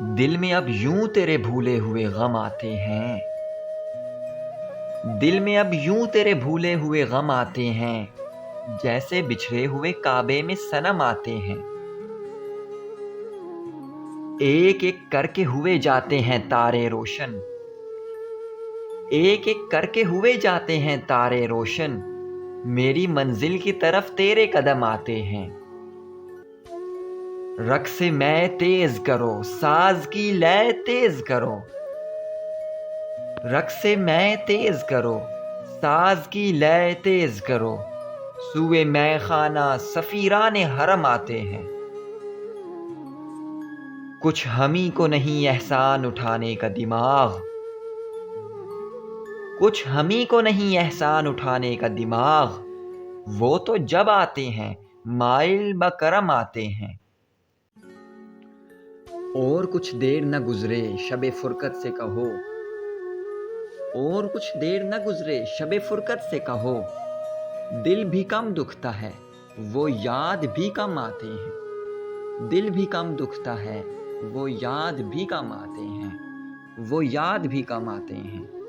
دل میں اب یوں تیرے بھولے ہوئے غم آتے ہیں، دل میں اب یوں تیرے بھولے ہوئے غم آتے ہیں، جیسے بچھڑے ہوئے کعبے میں صنم آتے ہیں۔ ایک ایک کر کے ہوئے جاتے ہیں تارے روشن، ایک ایک کر کے ہوئے جاتے ہیں تارے روشن، میری منزل کی طرف تیرے قدم آتے ہیں۔ رقص میں تیز کرو، ساز کی لے تیز کرو، رقص میں تیز کرو، ساز کی لے تیز کرو، سوئے میں خانہ سفیران حرم آتے ہیں۔ کچھ ہمیں کو نہیں احسان اٹھانے کا دماغ، کچھ ہمیں کو نہیں احسان اٹھانے کا دماغ، وہ تو جب آتے ہیں مائل بکرم آتے ہیں۔ اور کچھ دیر نہ گزرے شب فرقت سے کہو، اور کچھ دیر نہ گزرے شب فرقت سے کہو، دل بھی کم دکھتا ہے وہ یاد بھی کم آتے ہیں، دل بھی کم دکھتا ہے وہ یاد بھی کم آتے ہیں، وہ یاد بھی کم آتے ہیں۔